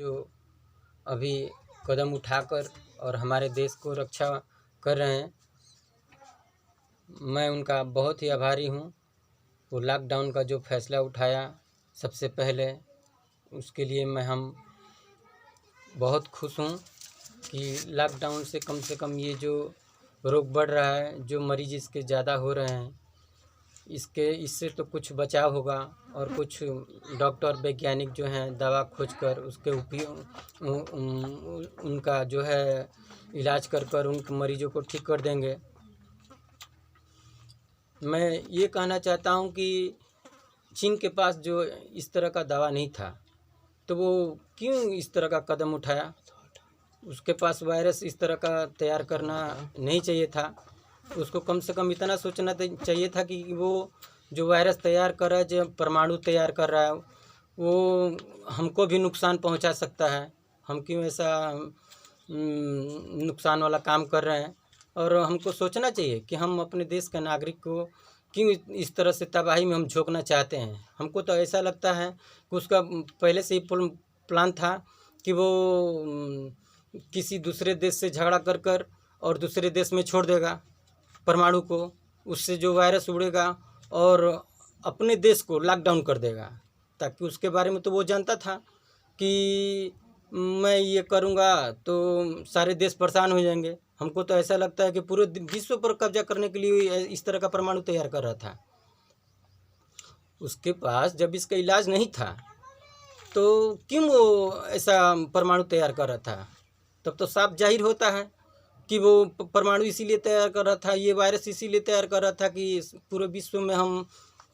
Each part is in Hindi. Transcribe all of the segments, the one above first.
जो अभी कदम उठाकर और हमारे देश को रक्षा कर रहे हैं, मैं उनका बहुत ही आभारी हूँ। वो लॉकडाउन का जो फैसला उठाया सबसे पहले, उसके लिए हम बहुत खुश हूँ कि लॉकडाउन से कम ये जो रोग बढ़ रहा है, जो मरीज़ इसके ज़्यादा हो रहे हैं, इससे तो कुछ बचाव होगा। और कुछ डॉक्टर वैज्ञानिक जो हैं दवा खोजकर उसके उपयोग उनका जो है इलाज कर उन मरीज़ों को ठीक कर देंगे। मैं ये कहना चाहता हूँ कि चीन के पास जो इस तरह का दवा नहीं था, तो वो क्यों इस तरह का कदम उठाया? उसके पास वायरस इस तरह का तैयार करना नहीं चाहिए था। उसको कम से कम इतना सोचना चाहिए था कि वो जो वायरस तैयार कर रहा है, जो परमाणु तैयार कर रहा है, वो हमको भी नुकसान पहुंचा सकता है। हम क्यों ऐसा नुकसान वाला काम कर रहे हैं? और हमको सोचना चाहिए कि हम अपने देश के नागरिक को क्यों इस तरह से तबाही में हम झोंकना चाहते हैं। हमको तो ऐसा लगता है कि उसका पहले से ही प्लान था कि वो किसी दूसरे देश से झगड़ा कर और दूसरे देश में छोड़ देगा परमाणु को। उससे जो वायरस उड़ेगा और अपने देश को लॉकडाउन कर देगा, ताकि उसके बारे में तो वो जानता था कि मैं ये करूँगा तो सारे देश परेशान हो जाएंगे। हमको तो ऐसा लगता है कि पूरे विश्व पर कब्जा करने के लिए इस तरह का परमाणु तैयार कर रहा था। उसके पास जब इसका इलाज नहीं था, तो क्यों वो ऐसा परमाणु तैयार कर रहा था? तब तो साफ जाहिर होता है कि वो परमाणु इसीलिए तैयार कर रहा था, ये वायरस इसीलिए तैयार कर रहा था कि पूरे विश्व में हम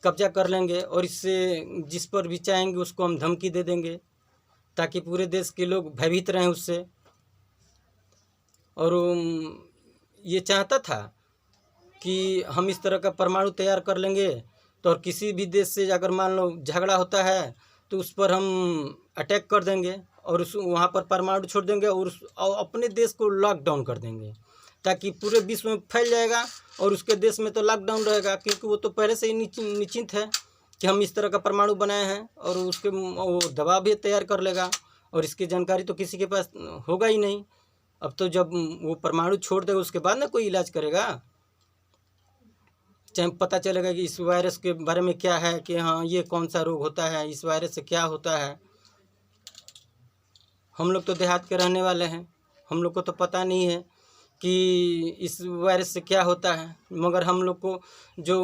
कब्जा कर लेंगे और इससे जिस पर भी चाहेंगे उसको हम धमकी दे देंगे, ताकि पूरे देश के लोग भयभीत रहें उससे। और ये चाहता था कि हम इस तरह का परमाणु तैयार कर लेंगे तो और किसी भी देश से अगर मान लो झगड़ा होता है तो उस पर हम अटैक कर देंगे और उस वहाँ पर परमाणु छोड़ देंगे और अपने देश को लॉकडाउन कर देंगे, ताकि पूरे विश्व में फैल जाएगा और उसके देश में तो लॉकडाउन रहेगा, क्योंकि वो तो पहले से ही निश्चिंत है कि हम इस तरह का परमाणु बनाए हैं। और उसके वो दवा भी तैयार कर लेगा और इसकी जानकारी तो किसी के पास होगा ही नहीं। अब तो जब वो परमाणु छोड़ देगा उसके बाद ना कोई इलाज करेगा, चाहे पता चलेगा कि इस वायरस के बारे में क्या है, कि हाँ ये कौन सा रोग होता है, इस वायरस से क्या होता है। हम लोग तो देहात के रहने वाले हैं, हम लोग को तो पता नहीं है कि इस वायरस से क्या होता है। मगर हम लोग को जो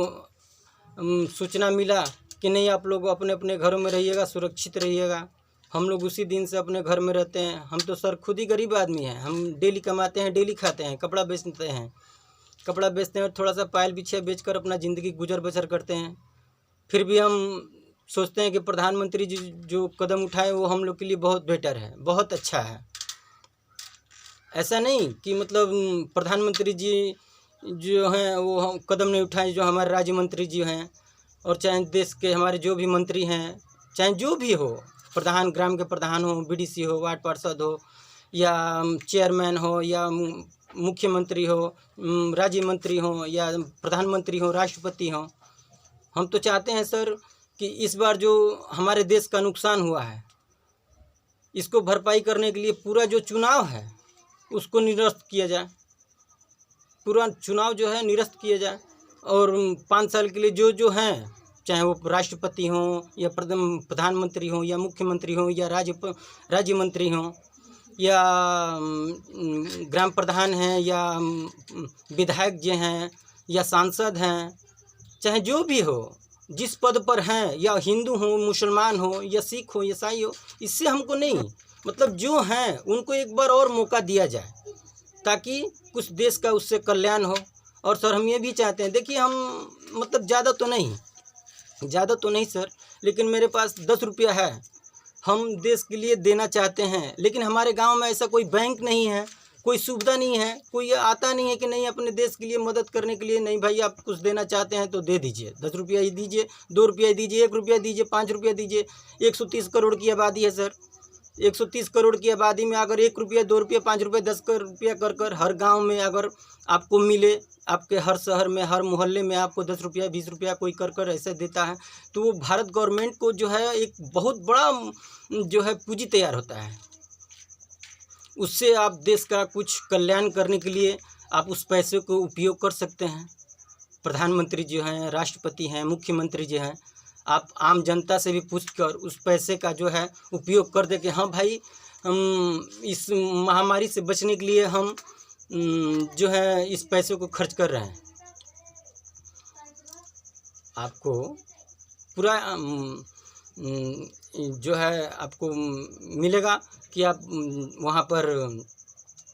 सूचना मिला कि नहीं आप लोग अपने अपने घरों में रहिएगा, सुरक्षित रहिएगा, हम लोग उसी दिन से अपने घर में रहते हैं। हम तो सर खुद ही गरीब आदमी हैं, हम डेली कमाते हैं, डेली खाते हैं, कपड़ा बेचते हैं और थोड़ा सा पायल बिछिया बेचकर अपना ज़िंदगी गुजर बसर करते हैं। फिर भी हम सोचते हैं कि प्रधानमंत्री जी जो कदम उठाए वो हम लोग के लिए बहुत बेटर है, बहुत अच्छा है। ऐसा नहीं कि मतलब प्रधानमंत्री जी जो हैं वो कदम नहीं उठाए, जो हमारे राज्य मंत्री जी हैं और चाहे देश के हमारे जो भी मंत्री हैं, चाहे जो भी हो, प्रधान, ग्राम के प्रधान हो, बीडीसी हो, वार्ड पार्षद हो, या चेयरमैन हो, या मुख्यमंत्री हो, राज्य मंत्री हो, या प्रधानमंत्री हो, राष्ट्रपति हो, हम तो चाहते हैं सर कि इस बार जो हमारे देश का नुकसान हुआ है इसको भरपाई करने के लिए पूरा जो चुनाव है उसको निरस्त किया जाए, पूरा चुनाव जो है निरस्त किया जाए। और 5 साल के लिए जो हैं, चाहे वो राष्ट्रपति हों या प्रधानमंत्री हों या मुख्यमंत्री हों या राज्य मंत्री हों या ग्राम प्रधान हैं या विधायक जी हैं या सांसद हैं, चाहे जो भी हो, जिस पद पर हैं, या हिंदू हो, मुसलमान हो, या सिख हो, ईसाई हो, इससे हमको नहीं, मतलब जो हैं उनको एक बार और मौका दिया जाए ताकि कुछ देश का उससे कल्याण हो। और सर हम ये भी चाहते हैं, देखिए हम मतलब ज़्यादा तो नहीं सर, लेकिन मेरे पास 10 रुपया है, हम देश के लिए देना चाहते हैं। लेकिन हमारे गांव में ऐसा कोई बैंक नहीं है, कोई सुविधा नहीं है, कोई आता नहीं है कि नहीं अपने देश के लिए मदद करने के लिए, नहीं भाई आप कुछ देना चाहते हैं तो दे दीजिए, 10 रुपया ही दीजिए, 2 रुपया ही दीजिए, 1 रुपया दीजिए, 5 रुपया दीजिए। 130 करोड़ की आबादी है सर, 130 करोड़ की आबादी में अगर 1 रुपया, 2 रुपया, 5 रुपया, 10 रुपया कर हर गांव में अगर आपको मिले, आपके हर शहर में, हर मोहल्ले में आपको 10 रुपया, 20 रुपया कोई कर ऐसे देता है, तो वो भारत गवर्नमेंट को जो है एक बहुत बड़ा जो है पूंजी तैयार होता है। उससे आप देश का कुछ कल्याण करने के लिए आप उस पैसे को उपयोग कर सकते हैं। प्रधानमंत्री जो हैं, राष्ट्रपति हैं, मुख्यमंत्री जो हैं, आप आम जनता से भी पूछकर उस पैसे का जो है उपयोग कर दे कि हाँ भाई, हम इस महामारी से बचने के लिए हम जो है इस पैसे को खर्च कर रहे हैं। आपको पूरा जो है आपको मिलेगा कि आप वहाँ पर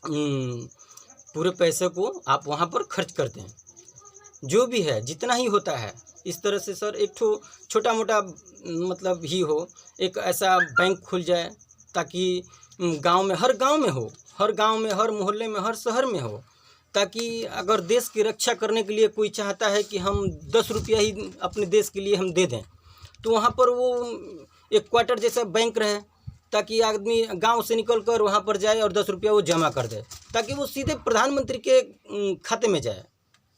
पूरे पैसे को आप वहाँ पर खर्च करते हैं, जो भी है जितना ही होता है। इस तरह से सर एक ठो छोटा मोटा मतलब ही हो, एक ऐसा बैंक खुल जाए ताकि गांव में, हर गांव में हो, हर गांव में, हर मोहल्ले में, हर शहर में हो, ताकि अगर देश की रक्षा करने के लिए कोई चाहता है कि हम 10 रुपया ही अपने देश के लिए हम दे दें, तो वहाँ पर वो एक क्वार्टर जैसा बैंक रहे, ताकि आदमी गांव से निकल कर वहाँ पर जाए और 10 रुपया वो जमा कर दे, ताकि वो सीधे प्रधानमंत्री के खाते में जाए।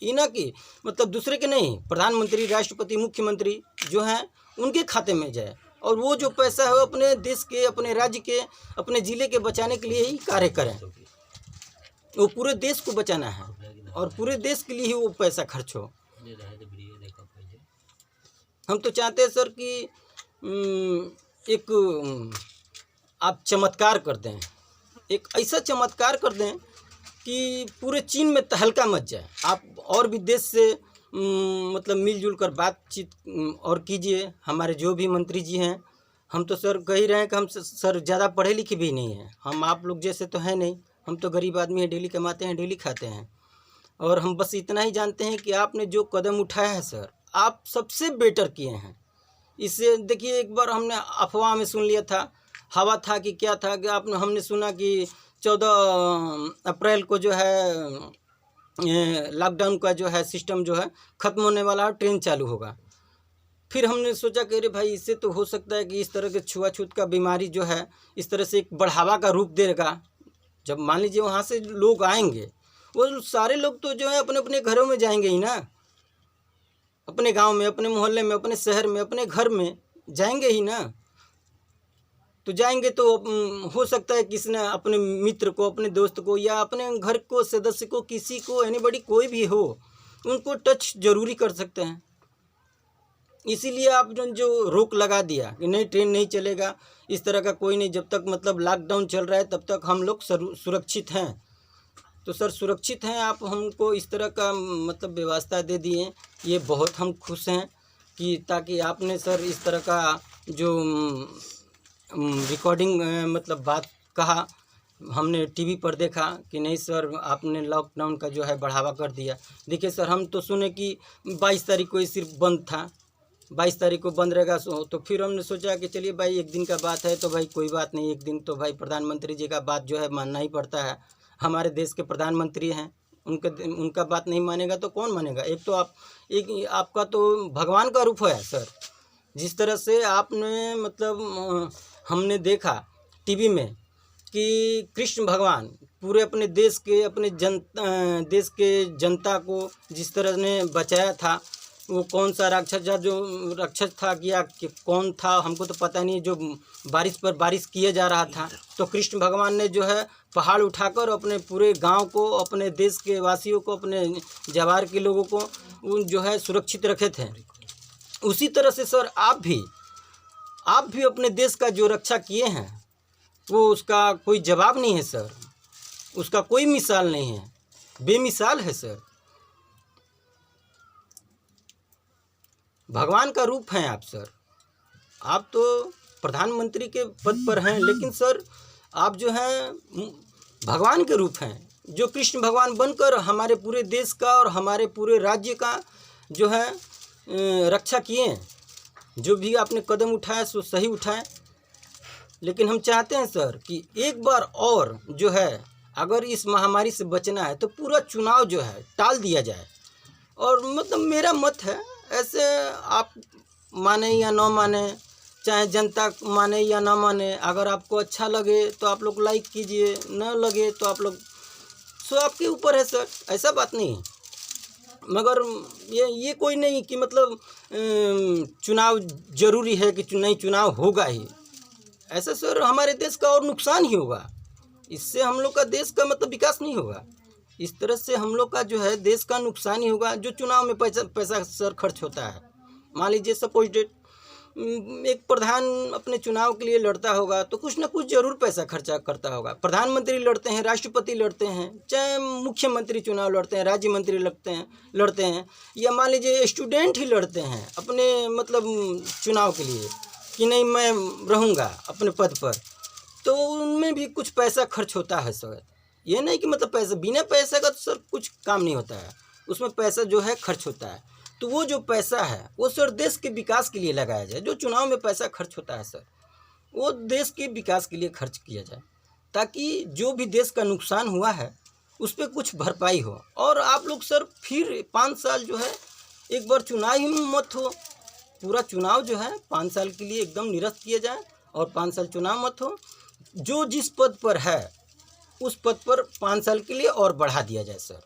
ये ना कि मतलब दूसरे के नहीं, प्रधानमंत्री, राष्ट्रपति, मुख्यमंत्री जो हैं उनके खाते में जाए, और वो जो पैसा है वो अपने देश के, अपने राज्य के, अपने ज़िले के बचाने के लिए ही कार्य करें। वो पूरे देश को बचाना है और पूरे देश के लिए ही वो पैसा खर्च हो। हम तो चाहते हैं सर कि एक आप चमत्कार कर दें, एक ऐसा चमत्कार कर दें कि पूरे चीन में तहलका मच जाए। आप और भी देश से मतलब मिलजुल कर बातचीत और कीजिए। हमारे जो भी मंत्री जी हैं, हम तो सर कह ही रहे हैं कि हम सर ज़्यादा पढ़े लिखे भी नहीं हैं, हम आप लोग जैसे तो हैं नहीं, हम तो गरीब आदमी हैं, डेली कमाते हैं, डेली खाते हैं। और हम बस इतना ही जानते हैं कि आपने जो कदम उठाया है सर, आप सबसे बेटर किए हैं। इससे देखिए, एक बार हमने अफवाह में सुन लिया था, हवा था कि क्या था कि हमने सुना कि 14 अप्रैल को जो है लॉकडाउन का जो है सिस्टम जो है ख़त्म होने वाला है, ट्रेन चालू होगा। फिर हमने सोचा कि अरे भाई, इससे तो हो सकता है कि इस तरह के छुआछूत का बीमारी जो है इस तरह से एक बढ़ावा का रूप देगा। जब मान लीजिए वहाँ से लोग आएंगे, वो सारे लोग तो जो है अपने अपने घरों में जाएंगे ही ना, अपने गांव में, अपने मोहल्ले में, अपने शहर में, अपने घर में जाएंगे ही ना। तो जाएंगे तो हो सकता है किसी ने अपने मित्र को, अपने दोस्त को, या अपने घर को सदस्य को, किसी को, एनीबॉडी कोई भी हो, उनको टच जरूरी कर सकते हैं। इसीलिए आपने जो रोक लगा दिया कि नहीं, ट्रेन नहीं चलेगा, इस तरह का कोई नहीं, जब तक मतलब लॉकडाउन चल रहा है तब तक हम लोग सुरक्षित हैं। तो सर सुरक्षित हैं आप, हमको इस तरह का मतलब व्यवस्था दे दिए, ये बहुत हम खुश हैं कि ताकि आपने सर इस तरह का जो रिकॉर्डिंग मतलब बात कहा, हमने टीवी पर देखा कि नहीं सर आपने लॉकडाउन का जो है बढ़ावा कर दिया। देखिए सर, हम तो सुने कि 22 तारीख को ही सिर्फ बंद था, 22 तारीख को बंद रहेगा। तो फिर हमने सोचा कि चलिए भाई, एक दिन का बात है तो भाई कोई बात नहीं, एक दिन तो भाई प्रधानमंत्री जी का बात जो है मानना ही पड़ता है। हमारे देश के प्रधानमंत्री हैं, उनका बात नहीं मानेगा तो कौन मानेगा। एक तो आपका तो भगवान का रूप है सर। जिस तरह से आपने मतलब हमने देखा टीवी में कि कृष्ण भगवान पूरे अपने देश के, अपने देश के जनता को जिस तरह ने बचाया था, वो कौन सा राक्षस था कि कौन था हमको तो पता नहीं, जो बारिश पर बारिश किया जा रहा था, तो कृष्ण भगवान ने जो है पहाड़ उठाकर अपने पूरे गांव को, अपने देश के वासियों को, अपने जवार के लोगों को जो है सुरक्षित रखे थे। उसी तरह से सर आप भी अपने देश का जो रक्षा किए हैं, वो उसका कोई जवाब नहीं है सर, उसका कोई मिसाल नहीं है, बेमिसाल है सर। भगवान का रूप हैं आप सर। आप तो प्रधानमंत्री के पद पर हैं, लेकिन सर आप जो हैं भगवान के रूप हैं, जो कृष्ण भगवान बनकर हमारे पूरे देश का और हमारे पूरे राज्य का जो है रक्षा किए। जो भी आपने कदम उठाया सो सही उठाएं, लेकिन हम चाहते हैं सर कि एक बार और जो है, अगर इस महामारी से बचना है तो पूरा चुनाव जो है टाल दिया जाए। और मतलब मेरा मत है, ऐसे आप माने या ना माने, चाहे जनता माने या ना माने, अगर आपको अच्छा लगे तो आप लोग लाइक कीजिए, न लगे तो आप लोग, सो आपके ऊपर है सर, ऐसा बात नहीं है। मगर ये कोई नहीं कि मतलब चुनाव ज़रूरी है कि नहीं, चुनाव होगा ही, ऐसा सर हमारे देश का और नुकसान ही होगा। इससे हम लोग का देश का मतलब विकास नहीं होगा। इस तरह से हम लोग का जो है देश का नुकसान ही होगा। जो चुनाव में पैसा पैसा सर खर्च होता है, मान लीजिए सपोज डेट एक प्रधान अपने चुनाव के लिए लड़ता होगा तो कुछ ना कुछ जरूर पैसा खर्चा करता होगा। प्रधानमंत्री लड़ते हैं, राष्ट्रपति लड़ते हैं, चाहे मुख्यमंत्री चुनाव लड़ते हैं, राज्य मंत्री लड़ते हैं, या मान लीजिए स्टूडेंट ही लड़ते हैं अपने मतलब चुनाव के लिए कि नहीं मैं रहूँगा अपने पद पर, तो उनमें भी कुछ पैसा खर्च होता है सर। ये नहीं कि मतलब पैसा, बिना पैसे का तो सर कुछ काम नहीं होता है, उसमें पैसा जो है खर्च होता है। तो वो जो पैसा है वो सर देश के विकास के लिए लगाया जाए। जो चुनाव में पैसा खर्च होता है सर, वो देश के विकास के लिए खर्च किया जाए, ताकि जो भी देश का नुकसान हुआ है उस पर कुछ भरपाई हो। और आप लोग सर फिर 5 साल जो है एक बार चुनाव ही मत हो, पूरा चुनाव जो है 5 साल के लिए एकदम निरस्त किया जाए और 5 साल चुनाव मत हो। जो जिस पद पर है उस पद पर 5 साल के लिए और बढ़ा दिया जाए सर,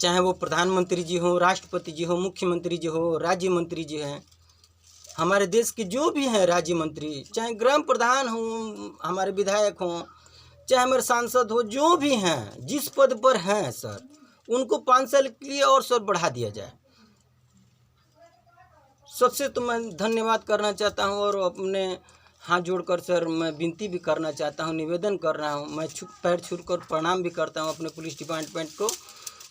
चाहे वो प्रधानमंत्री जी हो, राष्ट्रपति जी हो, मुख्यमंत्री जी हो, राज्य मंत्री जी हैं, हमारे देश के जो भी हैं राज्य मंत्री, चाहे ग्राम प्रधान हों, हमारे विधायक हों, चाहे हमारे सांसद हो, जो भी हैं जिस पद पर हैं सर, उनको 5 साल के लिए और सर बढ़ा दिया जाए। सबसे तो मैं धन्यवाद करना चाहता हूँ और अपने हाथ जोड़कर सर मैं विनती भी करना चाहता हूँ, निवेदन कर रहा हूँ। मैं पैर छूकर प्रणाम भी करता हूँ अपने पुलिस डिपार्टमेंट को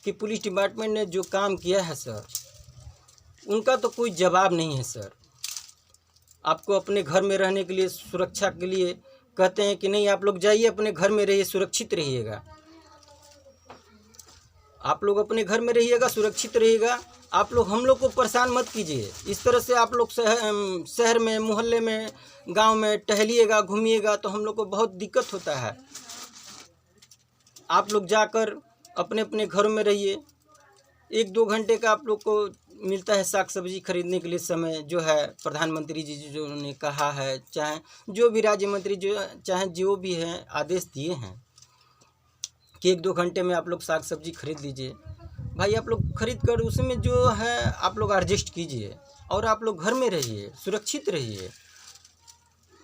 कि पुलिस डिपार्टमेंट ने जो काम किया है सर, उनका तो कोई जवाब नहीं है सर। आपको अपने घर में रहने के लिए, सुरक्षा के लिए कहते हैं कि नहीं आप लोग जाइए अपने घर में रहिए, सुरक्षित रहिएगा। आप लोग अपने घर में रहिएगा, सुरक्षित रहिएगा। आप लोग हम लोग को परेशान मत कीजिए। इस तरह से आप लोग शहर में, मोहल्ले में, गांव में टहलिएगा, घूमिएगा तो हम लोग को बहुत दिक्कत होता है। आप लोग जाकर अपने अपने घरों में रहिए। 1-2 घंटे का आप लोग को मिलता है साग सब्जी खरीदने के लिए समय, जो है प्रधानमंत्री जी जो ने कहा है, चाहे जो भी राज्य मंत्री जो चाहे जो भी हैं आदेश दिए हैं कि 1-2 घंटे में आप लोग साग सब्जी खरीद लीजिए। भाई आप लोग खरीद कर उसमें जो है आप लोग एडजस्ट कीजिए और आप लोग घर में रहिए, सुरक्षित रहिए,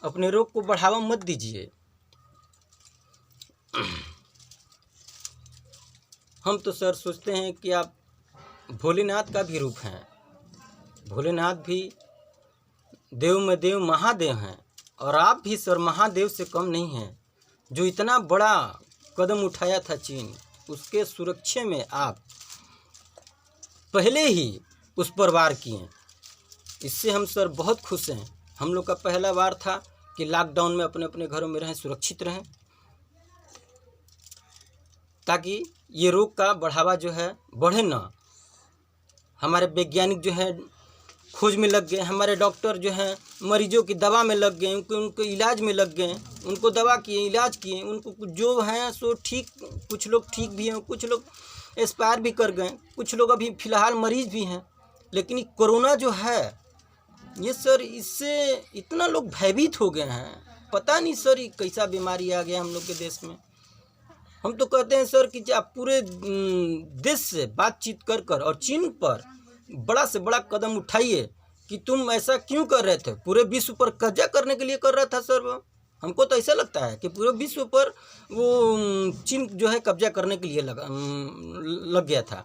अपने रोग को बढ़ावा मत दीजिए। हम तो सर सोचते हैं कि आप भोलेनाथ का भी रूप हैं। भोलेनाथ भी देव में देव महादेव हैं और आप भी सर महादेव से कम नहीं हैं। जो इतना बड़ा कदम उठाया था चीन, उसके सुरक्षा में आप पहले ही उस पर वार किए। इससे हम सर बहुत खुश हैं। हम लोग का पहला वार था कि लॉकडाउन में अपने अपने घरों में रहें, सुरक्षित रहें, ताकि ये रोग का बढ़ावा जो है बढ़े ना। हमारे वैज्ञानिक जो हैं खोज में लग गए, हमारे डॉक्टर जो हैं मरीजों की दवा में लग गए, उनको इलाज में लग गए, उनको दवा किए, इलाज किए, उनको जो हैं सो ठीक, कुछ लोग ठीक भी हैं, कुछ लोग एक्सपायर भी कर गए, कुछ लोग अभी फ़िलहाल मरीज भी हैं। लेकिन ये कोरोना जो है ये सर, इससे इतना लोग भयभीत हो गए हैं, पता नहीं सर ये कैसा बीमारी आ गया हम लोग के देश में। हम तो कहते हैं सर कि आप पूरे देश से बातचीत कर कर और चीन पर बड़ा से बड़ा कदम उठाइए कि तुम ऐसा क्यों कर रहे थे। पूरे विश्व पर कब्जा करने के लिए कर रहा था सर वो। हमको तो ऐसा लगता है कि पूरे विश्व पर वो चीन जो है कब्जा करने के लिए लग गया था,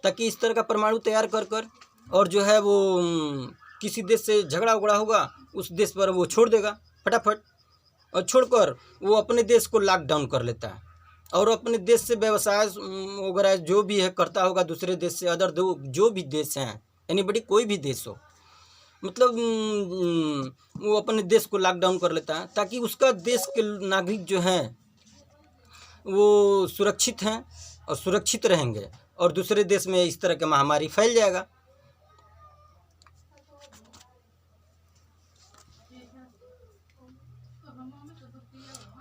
ताकि इस तरह का परमाणु तैयार कर कर और जो है वो किसी देश से झगड़ा उगड़ा होगा उस देश पर वो छोड़ देगा फटाफट, और छोड़कर वो अपने देश को लॉकडाउन कर लेता है और अपने देश से व्यवसाय वगैरह जो भी है करता होगा दूसरे देश से, अदर जो भी देश हैं, एनीबडी कोई भी देश हो, मतलब वो अपने देश को लॉकडाउन कर लेता है ताकि उसका देश के नागरिक जो हैं वो सुरक्षित हैं और सुरक्षित रहेंगे और दूसरे देश में इस तरह की महामारी फैल जाएगा।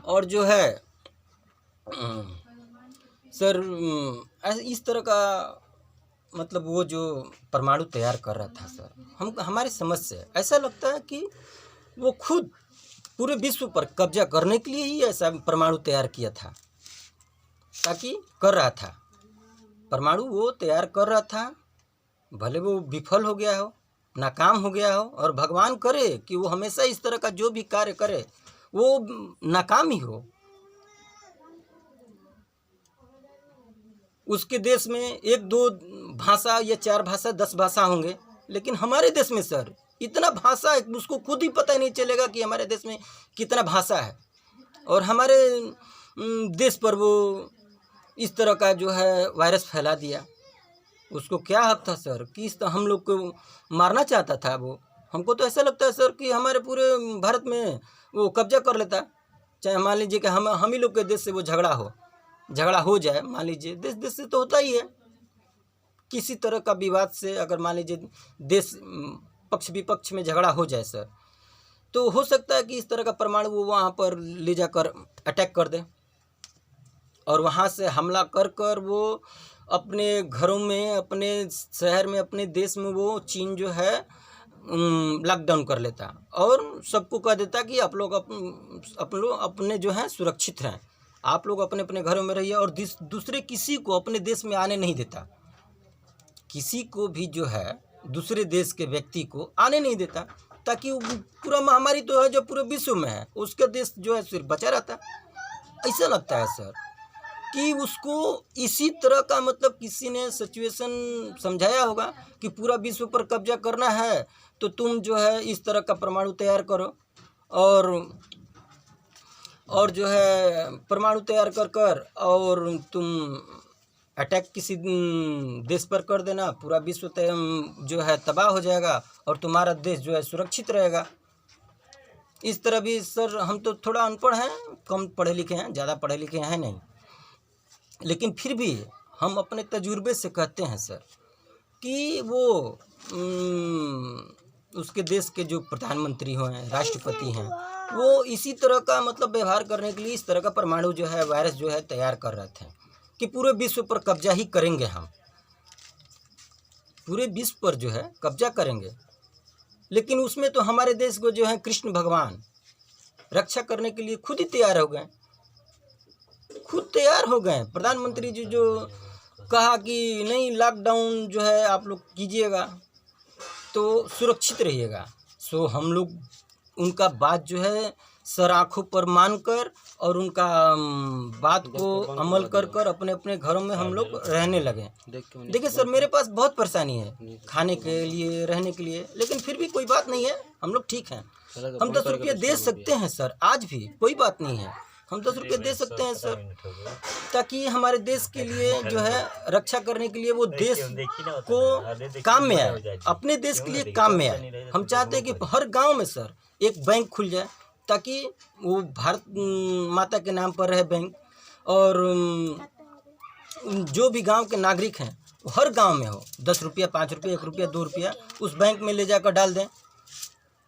और जो है सर इस तरह का मतलब वो जो परमाणु तैयार कर रहा था सर, हमारी समझ से ऐसा लगता है कि वो खुद पूरे विश्व पर कब्जा करने के लिए ही ऐसा परमाणु तैयार किया था, ताकि कर रहा था परमाणु वो तैयार कर रहा था। भले वो विफल हो गया हो, नाकाम हो गया हो, और भगवान करे कि वो हमेशा इस तरह का जो भी कार्य करे वो नाकाम ही हो। उसके देश में 1-2 भाषा या 4 भाषा 10 भाषा होंगे, लेकिन हमारे देश में सर इतना भाषा है उसको खुद ही पता नहीं चलेगा कि हमारे देश में कितना भाषा है। और हमारे देश पर वो इस तरह का जो है वायरस फैला दिया। उसको क्या हक था सर कि इस हम लोग को मारना चाहता था वो। हमको तो ऐसा लगता है सर कि हमारे पूरे भारत में वो कब्जा कर लेता। चाहे मान लीजिए कि हम ही लोग के देश से वो झगड़ा हो जाए, मान लीजिए देश से तो होता ही है। किसी तरह का विवाद से अगर मान लीजिए देश पक्ष विपक्ष में झगड़ा हो जाए सर, तो हो सकता है कि इस तरह का परमाणु वो वहाँ पर ले जाकर अटैक कर दे और वहाँ से हमला कर वो अपने घरों में, अपने शहर में, अपने देश में वो चीन जो है लॉकडाउन कर लेता और सबको कह देता कि आप लोग अपने जो है सुरक्षित रहें, आप लोग अपने अपने घरों में रहिए और दूसरे किसी को अपने देश में आने नहीं देता। किसी को भी जो है दूसरे देश के व्यक्ति को आने नहीं देता, ताकि पूरा महामारी तो है जो पूरे विश्व में है, उसका देश जो है सिर्फ बचा रहता। ऐसा लगता है सर कि उसको इसी तरह का मतलब किसी ने सिचुएशन समझाया होगा कि पूरा विश्व पर कब्जा करना है तो तुम जो है इस तरह का परमाणु तैयार करो और जो है परमाणु तैयार कर और तुम अटैक किसी देश पर कर देना, पूरा विश्व जो है तबाह हो जाएगा और तुम्हारा देश जो है सुरक्षित रहेगा। इस तरह भी सर हम तो थोड़ा अनपढ़ हैं, कम पढ़े लिखे हैं, ज़्यादा पढ़े लिखे हैं नहीं, लेकिन फिर भी हम अपने तजुर्बे से कहते हैं सर कि वो उसके देश के जो प्रधानमंत्री हैं, राष्ट्रपति हैं, वो इसी तरह का मतलब व्यवहार करने के लिए इस तरह का परमाणु जो है वायरस जो है तैयार कर रहे थे कि पूरे विश्व पर कब्जा ही करेंगे, हम पूरे विश्व पर जो है कब्जा करेंगे। लेकिन उसमें तो हमारे देश को जो है कृष्ण भगवान रक्षा करने के लिए खुद ही तैयार हो गए, खुद तैयार हो गए। प्रधानमंत्री जी जो कहा कि नहीं लॉकडाउन जो है आप लोग कीजिएगा तो सुरक्षित रहिएगा, सो हम लोग उनका बात जो है सर आँखों पर मानकर और उनका बात को अमल कर अपने अपने घरों में हम लोग रहने लगे। देखिए सर मेरे पास बहुत परेशानी है खाने के लिए, रहने के लिए, लेकिन फिर भी कोई बात नहीं है, हम लोग ठीक हैं। हम 10 रुपये दे सकते हैं सर, आज भी कोई बात नहीं है, हम 10 रुपये दे सकते हैं सर, ताकि हमारे देश के लिए जो है रक्षा करने के लिए वो देश को काम में आए, अपने देश के लिए काम में आए। हम चाहते हैं कि हर गांव में सर एक बैंक खुल जाए ताकि वो भारत माता के नाम पर रहे बैंक, और जो भी गांव के नागरिक हैं वो हर गांव में हो, 10 रुपया, 5 रुपया, 1 रुपया, 2 रुपया उस बैंक में ले जाकर डाल दें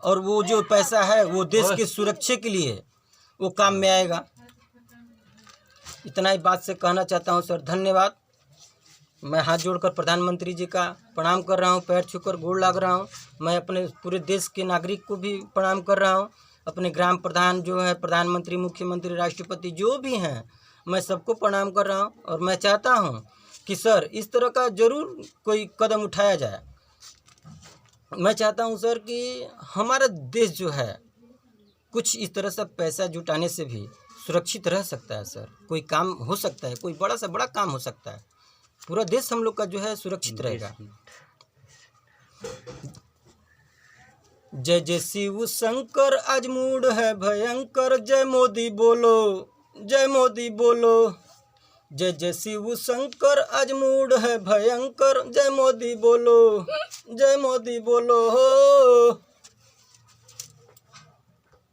और वो जो पैसा है वो देश के सुरक्षा के लिए वो काम में आएगा। इतना ही बात से कहना चाहता हूँ सर, धन्यवाद। मैं हाथ जोड़कर प्रधानमंत्री जी का प्रणाम कर रहा हूँ, पैर छूकर गोड़ लाग रहा हूँ। मैं अपने पूरे देश के नागरिक को भी प्रणाम कर रहा हूँ, अपने ग्राम प्रधान जो है, प्रधानमंत्री, मुख्यमंत्री, राष्ट्रपति जो भी हैं, मैं सबको प्रणाम कर रहा हूँ। और मैं चाहता हूँ कि सर इस तरह का ज़रूर कोई कदम उठाया जाए। मैं चाहता हूँ सर कि हमारा देश जो है कुछ इस तरह से पैसा जुटाने से भी सुरक्षित रह सकता है सर, कोई काम हो सकता है, कोई बड़ा से बड़ा काम हो सकता है, पूरा देश हम लोग का जो है सुरक्षित रहेगा। जय जय शिव शंकर आज मूड है भयंकर, जय मोदी बोलो, जय मोदी बोलो। जय जय शिव शंकर आज मूड है भयंकर, जय मोदी बोलो, जय मोदी बोलो हो।